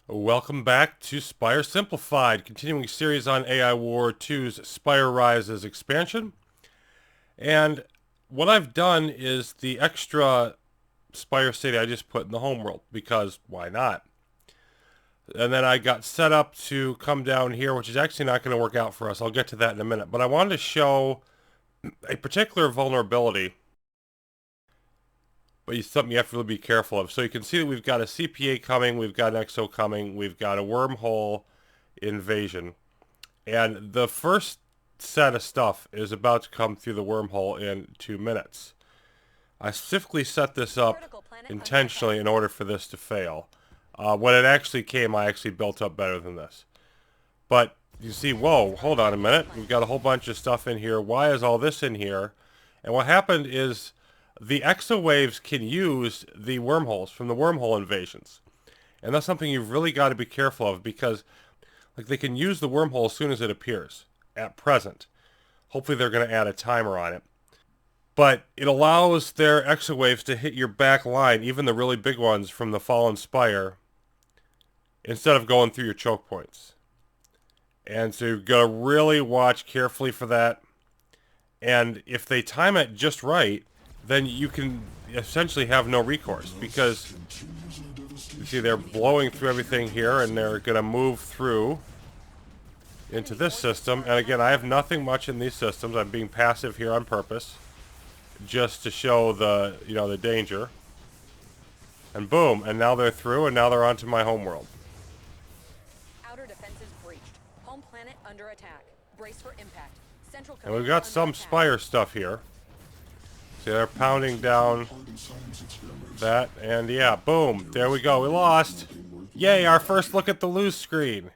Welcome back to Spire Simplified, continuing series on AI War 2's Spire Rises expansion. And what I've done is the extra Spire City I just put in the homeworld, because why not? And then I got set up to come down here, which is actually not going to work out for us. I'll get to that in a minute. But I wanted to show a particular vulnerability, but it's something you have to really be careful of. So you can see that we've got a CPA coming, we've got an EXO coming, we've got a Wormhole Invasion. And the first set of stuff is about to come through the wormhole in 2 minutes. I specifically set this up intentionally in order for this to fail. When it actually came, I actually built up better than this. But you see, whoa, hold on a minute. We've got a whole bunch of stuff in here. Why is all this in here? And what happened is the exowaves can use the wormholes from the Wormhole Invasions. And that's something you've really got to be careful of, because they can use the wormhole as soon as it appears at present. Hopefully they're going to add a timer on it. But it allows their exowaves to hit your back line, even the really big ones from the Fallen Spire, instead of going through your choke points. And so you've got to really watch carefully for that. And if they time it just right, then you can essentially have no recourse, because you see they're blowing through everything here, and they're going to move through into this system. And again, I have nothing much in these systems. I'm being passive here on purpose, just to show the, the danger. And boom, and now they're through, and now they're onto my homeworld. Outer defenses breached. Home planet under attack. Brace for impact. Central And we've got some Spire stuff here. See, they're pounding down that, and yeah, boom, there we go. We lost. Yay, our first look at the lose screen.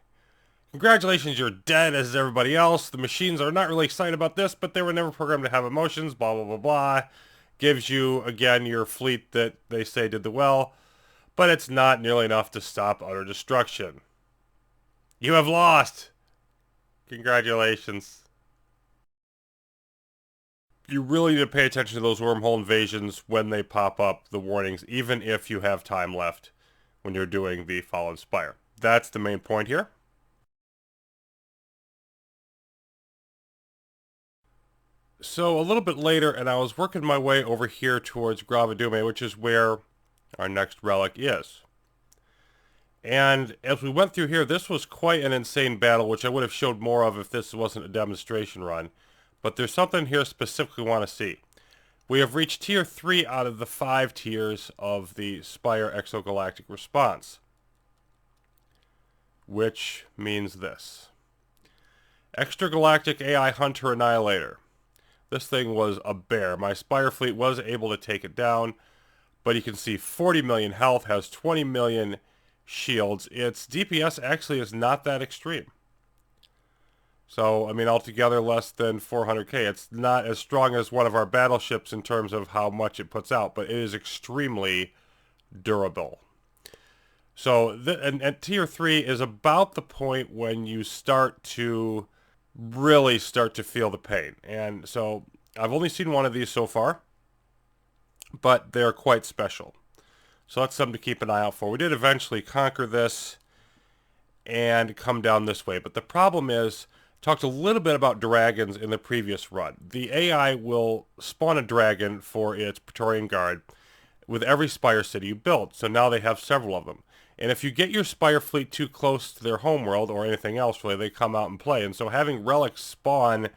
Congratulations, you're dead as everybody else. The machines are not really excited about this, but they were never programmed to have emotions, blah, blah, blah, blah. Gives you, again, your fleet that they say did the well, but it's not nearly enough to stop utter destruction. You have lost. Congratulations. You really need to pay attention to those wormhole invasions when they pop up, the warnings, even if you have time left when you're doing the Fallen Spire. That's the main point here. So a little bit later, and I was working my way over here towards Gravadume, which is where our next relic is. And as we went through here, this was quite an insane battle, which I would have showed more of if this wasn't a demonstration run. But there's something here specifically we want to see. We have reached Tier 3 out of the 5 tiers of the Spire Exogalactic Response. Which means this. Extragalactic AI Hunter Annihilator. This thing was a bear. My Spire fleet was able to take it down, but you can see 40 million health, has 20 million shields. Its DPS actually is not that extreme. So, I mean, altogether less than 400k. It's not as strong as one of our battleships in terms of how much it puts out, but it is extremely durable. So, and Tier 3 is about the point when you start to really start to feel the pain. And so, I've only seen one of these so far, but they're quite special. So that's something to keep an eye out for. We did eventually conquer this and come down this way, but the problem is, talked a little bit about dragons in the previous run. The AI will spawn a dragon for its Praetorian Guard with every Spire city you build. So now they have several of them. And if you get your Spire fleet too close to their homeworld or anything else, really, they come out and play. And so having relics spawn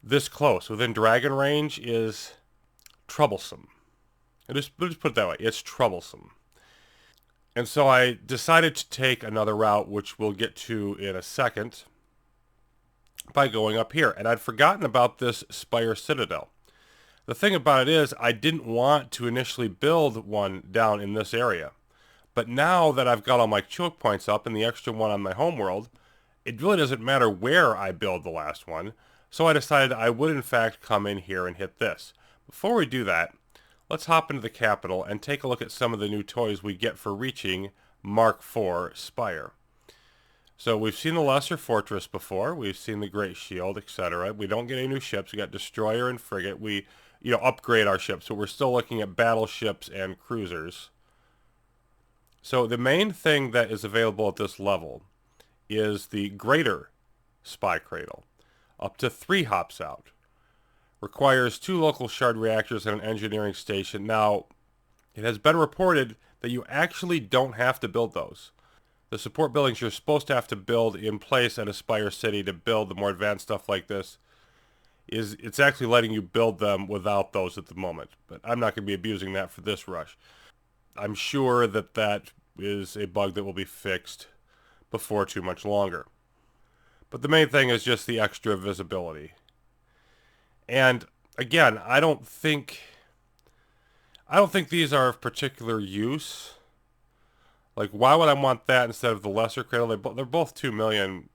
this close within dragon range is troublesome. Just put it that way. It's troublesome. And so I decided to take another route, which we'll get to in a second, by going up here. And I'd forgotten about this Spire Citadel. The thing about it is, I didn't want to initially build one down in this area. But now that I've got all my choke points up and the extra one on my homeworld, it really doesn't matter where I build the last one. So I decided I would in fact come in here and hit this. Before we do that, let's hop into the capital and take a look at some of the new toys we get for reaching Mark IV Spire. So we've seen the Lesser Fortress before. We've seen the Great Shield, etc. We don't get any new ships. We got Destroyer and Frigate. We, upgrade our ships, but we're still looking at battleships and cruisers. So the main thing that is available at this level is the greater Spy Cradle, up to 3 hops out. Requires 2 local shard reactors and an engineering station. Now, it has been reported that you actually don't have to build those. The support buildings you're supposed to have to build in place at a Spire City to build the more advanced stuff like this it's actually letting you build them without those at the moment. But I'm not going to be abusing that for this rush. I'm sure that that is a bug that will be fixed before too much longer. But the main thing is just the extra visibility. And again, I don't think these are of particular use. Like, why would I want that instead of the lesser cradle? They're both 2 million,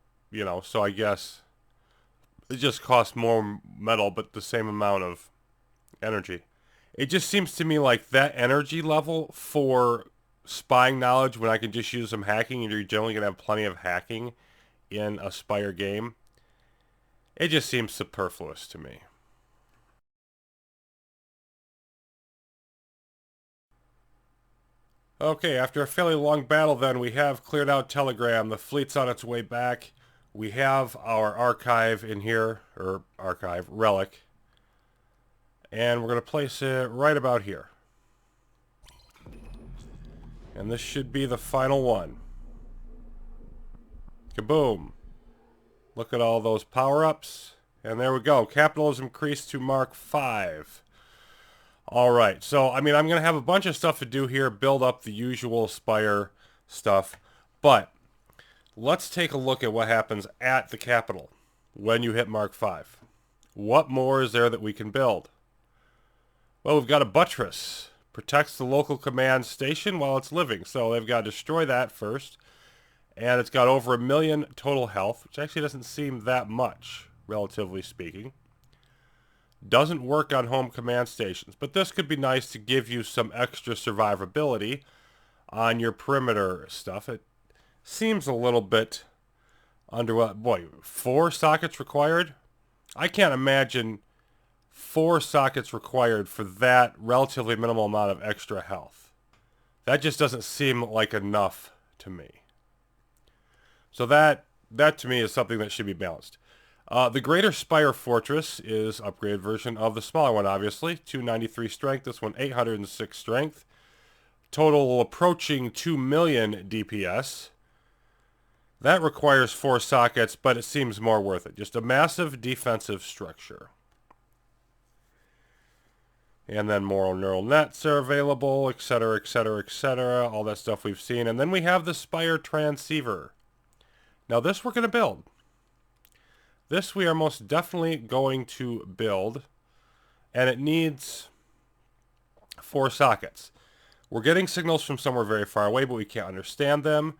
so I guess it just costs more metal but the same amount of energy. It just seems to me like that energy level for spying knowledge, when I can just use some hacking, and you're generally going to have plenty of hacking in a Spire game, it just seems superfluous to me. Okay, after a fairly long battle then, we have cleared out Telegram. The fleet's on its way back. We have our archive in here, or archive, relic. And we're going to place it right about here. And this should be the final one. Kaboom. Look at all those power-ups. And there we go. Capital is increased to Mark 5. Alright, so, I'm going to have a bunch of stuff to do here, build up the usual Spire stuff, but let's take a look at what happens at the capital when you hit Mark 5. What more is there that we can build? Well, we've got a buttress. Protects the local command station while it's living, so they've got to destroy that first. And it's got over 1 million total health, which actually doesn't seem that much, relatively speaking. Doesn't work on home command stations, but this could be nice to give you some extra survivability on your perimeter stuff. It seems a little bit under what, boy, 4 sockets required? I can't imagine 4 sockets required for that relatively minimal amount of extra health. That just doesn't seem like enough to me. So that to me is something that should be balanced. The Greater Spire Fortress is upgraded version of the smaller one, obviously. 293 strength, this one 806 strength. Total approaching 2 million DPS. That requires 4 sockets, but it seems more worth it. Just a massive defensive structure. And then more neural nets are available, etc., etc., etc. All that stuff we've seen. And then we have the Spire Transceiver. Now this we're going to build. This we are most definitely going to build, and it needs 4 sockets. We're getting signals from somewhere very far away, but we can't understand them.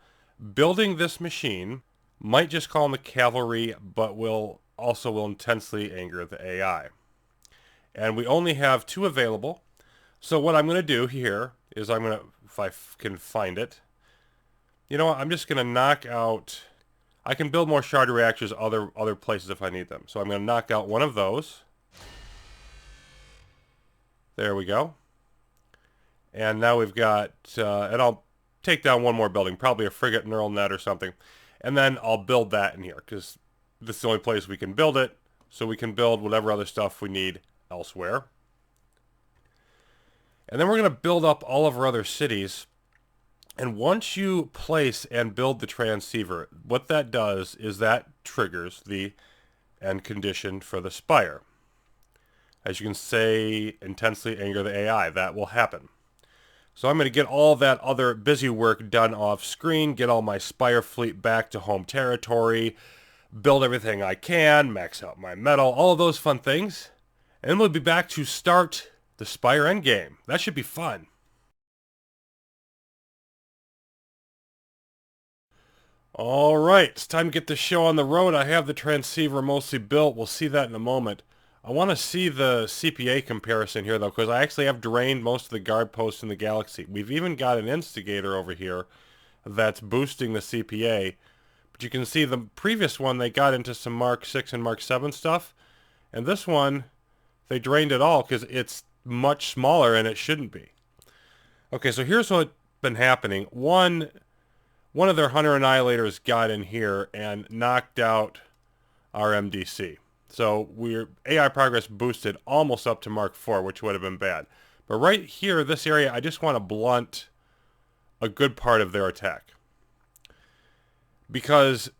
Building this machine might just call in the cavalry, but will intensely anger the AI. And we only have 2 available. So what I'm going to do here is I'm going to, if I can find it, you know what, I'm just going to knock out... I can build more shard reactors other places if I need them. So I'm going to knock out one of those. There we go. And now we've got, and I'll take down one more building, probably a frigate neural net or something. And then I'll build that in here, because this is the only place we can build it. So we can build whatever other stuff we need elsewhere. And then we're going to build up all of our other cities. And once you place and build the transceiver, what that does is that triggers the end condition for the Spire. As you can say, intensely anger the AI. That will happen. So I'm going to get all that other busy work done off screen, get all my Spire fleet back to home territory, build everything I can, max out my metal, all of those fun things. And we'll be back to start the Spire endgame. That should be fun. Alright, it's time to get this show on the road. I have the transceiver mostly built. We'll see that in a moment. I want to see the CPA comparison here, though, because I actually have drained most of the guard posts in the galaxy. We've even got an instigator over here that's boosting the CPA. But you can see the previous one, they got into some Mark 6 and Mark 7 stuff. And this one, they drained it all because it's much smaller and it shouldn't be. Okay, so here's what been happening. One of their Hunter Annihilators got in here and knocked out our MDC. So we're AI progress boosted almost up to Mark IV, which would have been bad. But right here, this area, I just want to blunt a good part of their attack. Because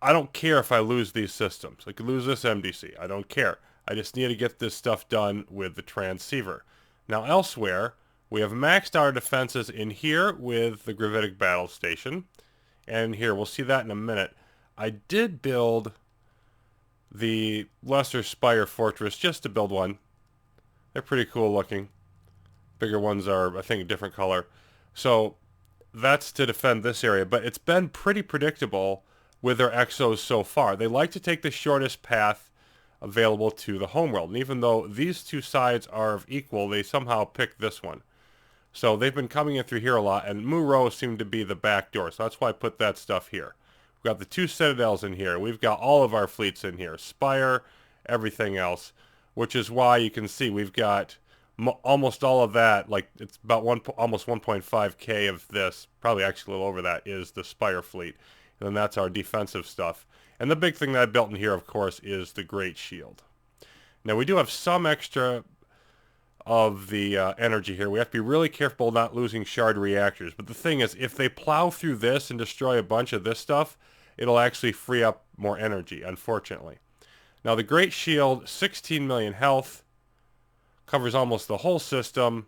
I don't care if I lose these systems. I could lose this MDC. I don't care. I just need to get this stuff done with the transceiver. Now elsewhere, we have maxed our defenses in here with the Gravitic Battle Station. And here, we'll see that in a minute. I did build the Lesser Spire Fortress just to build one. They're pretty cool looking. Bigger ones are, I think, a different color. So that's to defend this area. But it's been pretty predictable with their exos so far. They like to take the shortest path available to the homeworld. And even though these two sides are of equal, they somehow pick this one. So they've been coming in through here a lot, and Muro seemed to be the back door. So that's why I put that stuff here. We've got the two citadels in here. We've got all of our fleets in here. Spire, everything else. Which is why you can see we've got almost all of that. Like, it's about almost 1.5k of this. Probably actually a little over that is the Spire fleet. And then that's our defensive stuff. And the big thing that I built in here, of course, is the Great Shield. Now, we do have some extra of the energy here. We have to be really careful not losing shard reactors. But the thing is, if they plow through this and destroy a bunch of this stuff, it'll actually free up more energy, unfortunately. Now, the Great Shield, 16 million health, covers almost the whole system,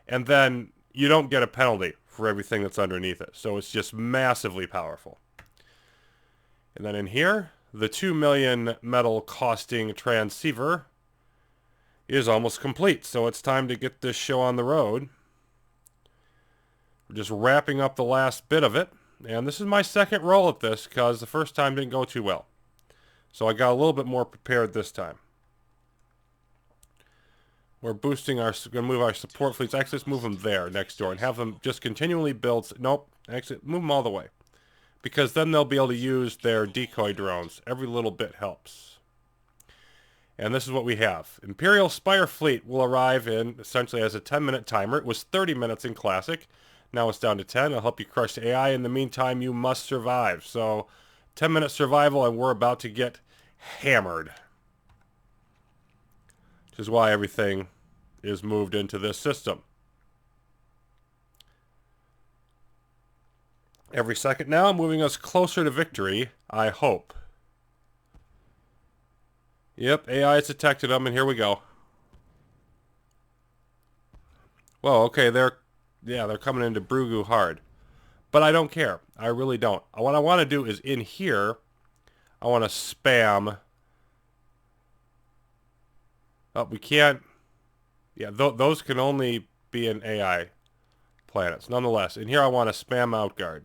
and then you don't get a penalty for everything that's underneath it. So it's just massively powerful. And then in here, the 2 million metal costing transceiver is almost complete. So it's time to get this show on the road. We're just wrapping up the last bit of it. And this is my second roll at this because the first time didn't go too well. So I got a little bit more prepared this time. We're boosting our, going to move our support fleets. Actually, let's move them there next door and have them just continually build. Nope, actually, move them all the way. Because then they'll be able to use their decoy drones. Every little bit helps. And this is what we have. Imperial Spire fleet will arrive in, essentially as a 10-minute timer. It was 30 minutes in Classic. Now it's down to 10. I'll help you crush the AI. In the meantime, you must survive. So, 10-minute survival, and we're about to get hammered. Which is why everything is moved into this system. Every second now, moving us closer to victory, I hope. Yep, AI has detected them, and here we go. Well, okay, they're coming into Brugu hard. But I don't care. I really don't. What I want to do is in here, I want to spam. Oh, we can't. Yeah, those can only be in AI planets. Nonetheless, in here I want to spam Outguard.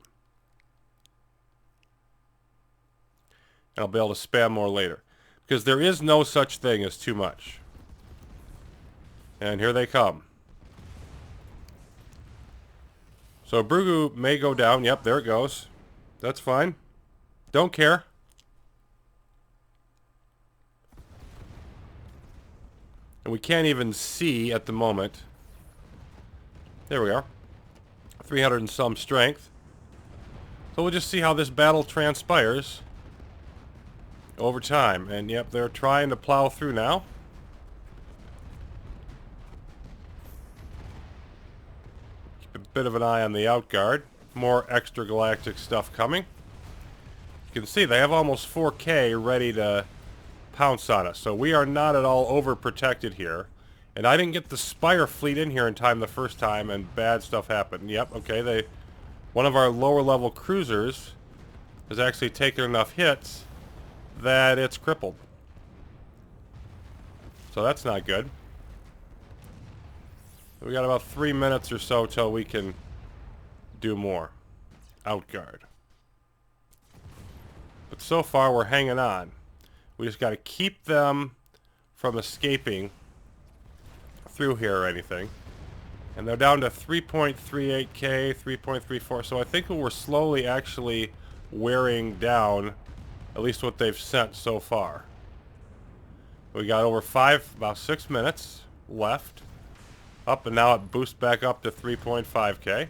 And I'll be able to spam more later. Because there is no such thing as too much. And here they come. So Brugu may go down. Yep, there it goes. That's fine. Don't care. And we can't even see at the moment. There we are. 300 and some strength. So we'll just see how this battle transpires over time. And yep, they're trying to plow through now. Keep a bit of an eye on the outguard. More extra galactic stuff coming. You can see they have almost 4K ready to pounce on us. So we are not at all overprotected here. And I didn't get the Spire fleet in here in time the first time, and bad stuff happened. Yep, okay, one of our lower level cruisers has actually taken enough hits that it's crippled. So that's not good. We got about 3 minutes or so till we can do more. Outguard. But so far we're hanging on. We just got to keep them from escaping through here or anything. And they're down to 3.38k, 3.34. So I think we're slowly actually wearing down at least what they've sent so far. We got over about 6 minutes left. Up, and now it boosts back up to 3.5k.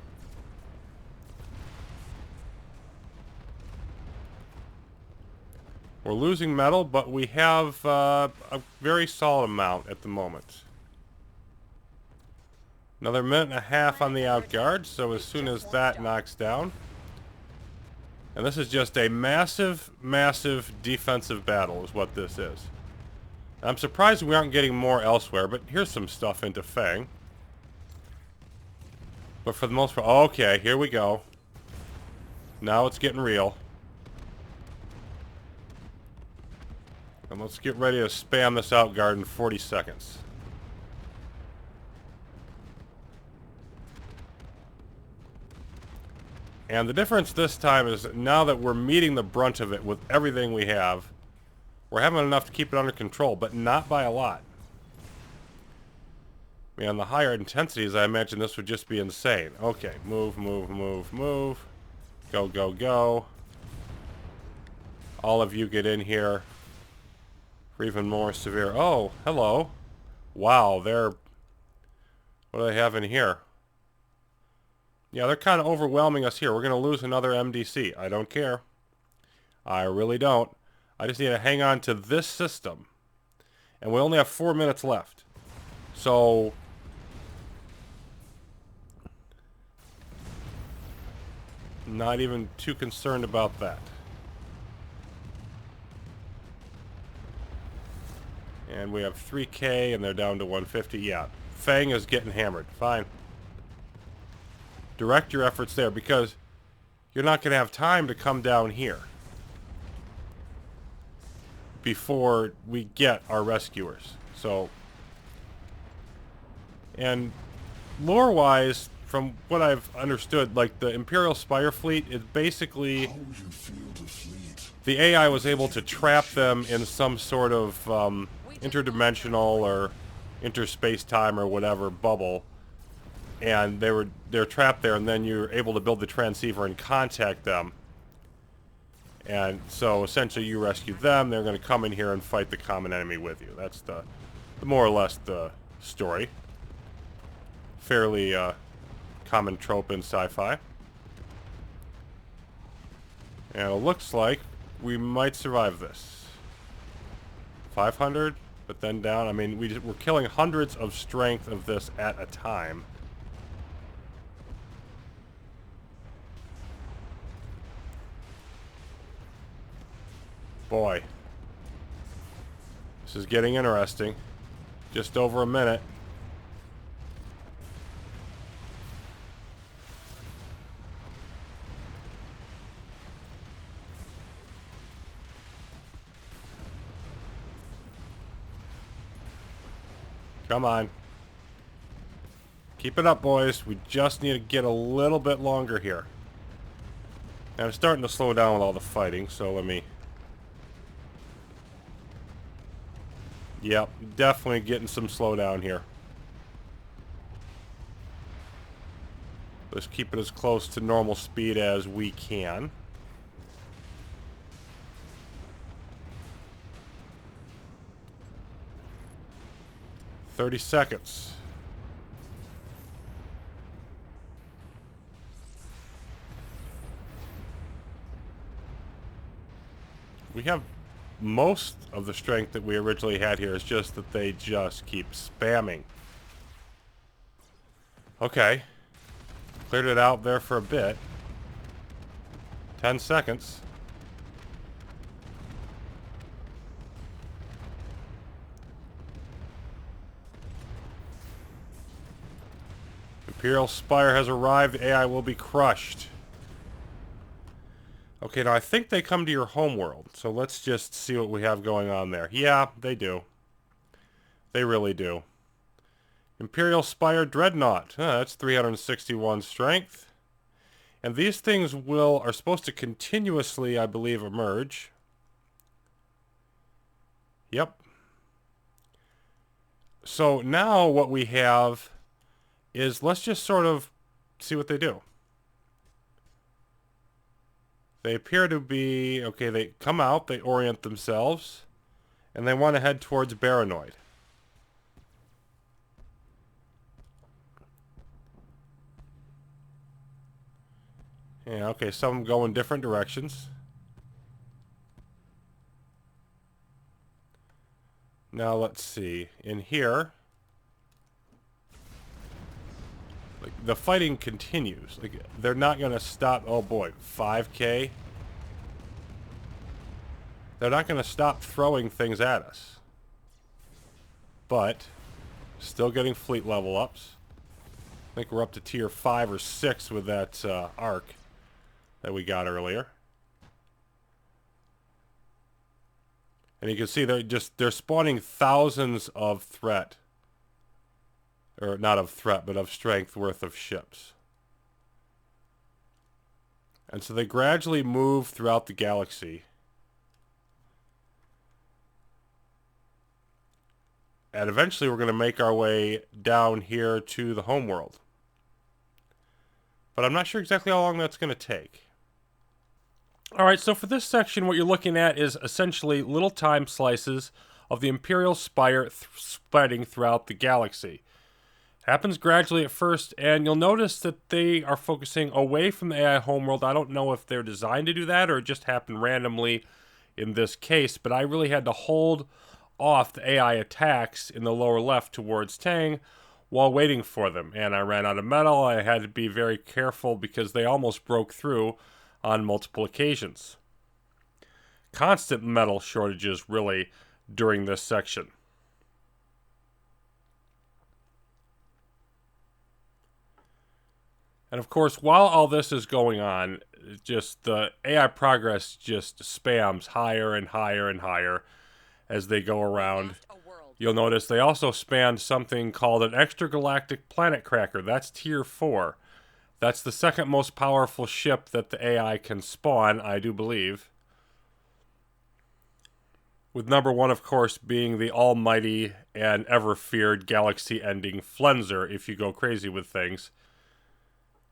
We're losing metal, but we have a very solid amount at the moment. Another minute and a half on the outguard, so as soon as that knocks down. And this is just a massive, massive defensive battle is what this is. I'm surprised we aren't getting more elsewhere, but here's some stuff into Fang. But for the most part, okay, here we go. Now it's getting real. And let's get ready to spam this outguard in 40 seconds. And the difference this time is now that we're meeting the brunt of it with everything we have, we're having enough to keep it under control, but not by a lot. I mean, on the higher intensities, I imagine this would just be insane. Okay, move, move, move, move. Go, go, go. All of you get in here for even more severe... Oh, hello. Wow, they're... What do they have in here? Yeah, they're kind of overwhelming us here. We're going to lose another MDC. I don't care. I really don't. I just need to hang on to this system. And we only have 4 minutes left. So... Not even too concerned about that. And we have 3K and they're down to 150. Yeah, Fang is getting hammered. Fine. Direct your efforts there because you're not going to have time to come down here before we get our rescuers. So, and lore-wise, from what I've understood, like the Imperial Spire fleet is basically the AI was able to trap them in some sort of interdimensional or interspace-time or whatever bubble, and they're trapped there, and then you're able to build the transceiver and contact them. And so essentially you rescue them, they're going to come in here and fight the common enemy with you. That's the more or less the story. Fairly common trope in sci-fi. And it looks like we might survive this. 500, but then down. I mean, we're killing hundreds of strength of this at a time. Boy. This is getting interesting. Just over a minute. Come on. Keep it up, boys. We just need to get a little bit longer here. And it's starting to slow down with all the fighting, so let me... Yep, definitely getting some slowdown here. Let's keep it as close to normal speed as we can. "30 seconds. We have most of the strength that we originally had here. It's just that they just keep spamming. Okay. Cleared it out there for a bit. 10 seconds. Imperial Spire has arrived. The AI will be crushed. Okay, now I think they come to your homeworld. So let's just see what we have going on there. Yeah, they do. They really do. Imperial Spire Dreadnought. That's 361 strength. And these things are supposed to continuously, I believe, emerge. Yep. So now what we have is, let's just sort of see what they do. They appear to be, okay, they come out, they orient themselves, and they want to head towards Baranoid. Yeah, okay, some go in different directions. Now let's see. In here, like, the fighting continues. Like, they're not going to stop. Oh boy, 5K. They're not going to stop throwing things at us. But still getting fleet level ups. I think we're up to tier 5 or 6 with that arc that we got earlier. And you can see they're spawning thousands of threat. Or not of threat, but of strength worth of ships. And so they gradually move throughout the galaxy. And eventually we're going to make our way down here to the homeworld. But I'm not sure exactly how long that's going to take. Alright, so for this section, what you're looking at is essentially little time slices of the Imperial Spire spreading throughout the galaxy. Happens gradually at first, and you'll notice that they are focusing away from the AI homeworld. I don't know if they're designed to do that or it just happened randomly in this case, but I really had to hold off the AI attacks in the lower left towards Tang while waiting for them. And I ran out of metal. I had to be very careful because they almost broke through on multiple occasions. Constant metal shortages really during this section. And of course, while all this is going on, just the AI progress just spams higher and higher and higher as they go around. You'll notice they also spanned something called an extragalactic planet cracker. That's tier 4. That's the second most powerful ship that the AI can spawn, I do believe. With number 1, of course, being the almighty and ever-feared galaxy-ending Flenser, if you go crazy with things.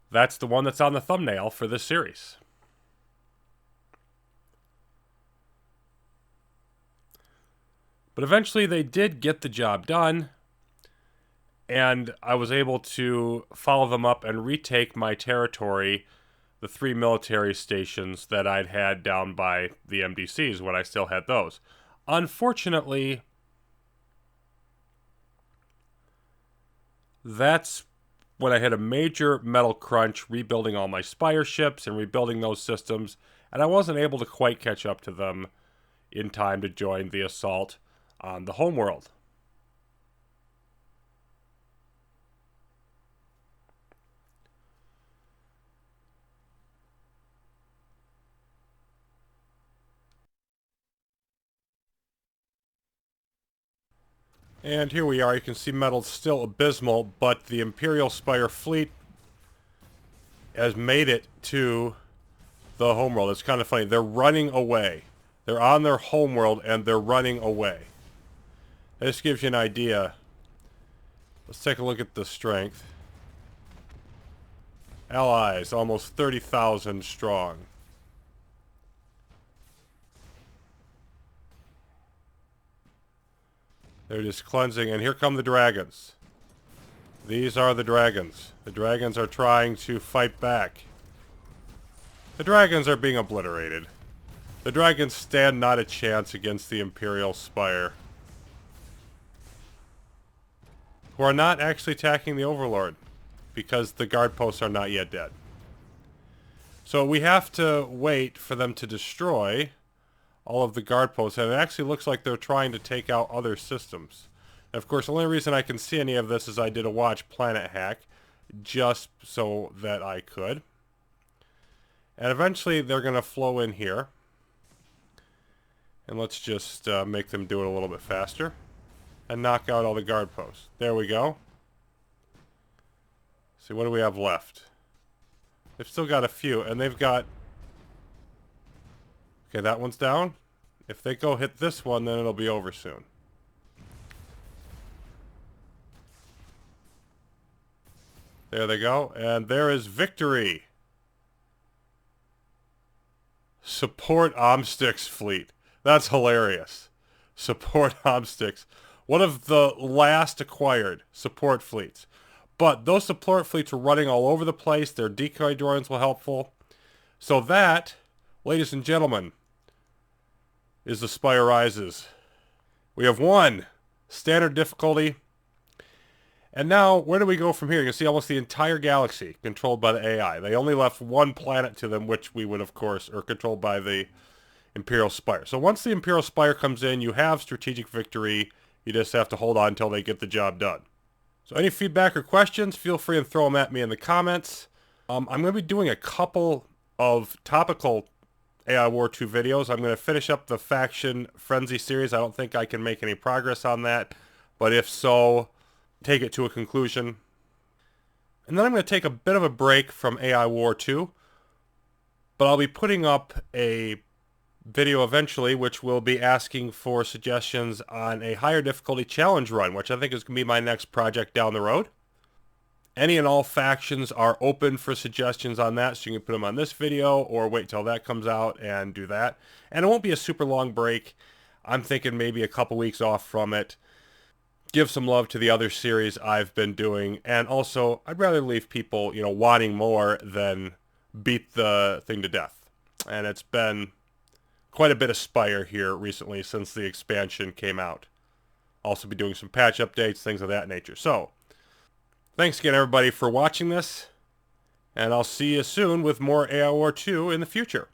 That's the one that's on the thumbnail for this series. But eventually they did get the job done, and I was able to follow them up and retake my territory, the 3 military stations that I'd had down by the MDCs when I still had those. Unfortunately, that's when I had a major metal crunch rebuilding all my Spire ships and rebuilding those systems, and I wasn't able to quite catch up to them in time to join the assault on the homeworld. And here we are. You can see metal's still abysmal, but the Imperial Spire fleet has made it to the homeworld. It's kind of funny. They're running away. They're on their homeworld, and they're running away. This gives you an idea. Let's take a look at the strength. Allies, almost 30,000 strong. They're just cleansing, and here come the dragons. These are the dragons. The dragons are trying to fight back. The dragons are being obliterated. The dragons stand not a chance against the Imperial Spire, who are not actually attacking the Overlord, because the guard posts are not yet dead. So we have to wait for them to destroy all of the guard posts, and it actually looks like they're trying to take out other systems. And of course, the only reason I can see any of this is I did a watch planet hack, just so that I could. And eventually they're going to flow in here. And let's just make them do it a little bit faster. And knock out all the guard posts. There we go. See, what do we have left? They've still got a few, and they've got... Okay, that one's down. If they go hit this one, then it'll be over soon. There they go, and there is victory. Support Omstyx fleet. That's hilarious. Support Omstyx. One of the last acquired support fleets. But those support fleets were running all over the place. Their decoy drones were helpful. So that, ladies and gentlemen, is the Spire Rises. We have won standard difficulty. And now, where do we go from here? You can see almost the entire galaxy controlled by the AI. They only left one planet to them, which we would, of course, are controlled by the Imperial Spire. So once the Imperial Spire comes in, you have strategic victory. You just have to hold on until they get the job done. So any feedback or questions, feel free and throw them at me in the comments. I'm going to be doing a couple of topical AI War 2 videos. I'm going to finish up the Faction Frenzy series. I don't think I can make any progress on that, but if so, take it to a conclusion. And then I'm going to take a bit of a break from AI War 2, but I'll be putting up a video eventually which will be asking for suggestions on a higher difficulty challenge run, which I think is going to be my next project down the road. Any and all factions are open for suggestions on that, so you can put them on this video or wait till that comes out and do that. And it won't be a super long break. I'm thinking maybe a couple weeks off from it. Give some love to the other series I've been doing, and also I'd rather leave people, wanting more than beat the thing to death. And it's been quite a bit of Spire here recently since the expansion came out. Also be doing some patch updates, things of that nature. So, thanks again everybody for watching this, and I'll see you soon with more AI War 2 in the future.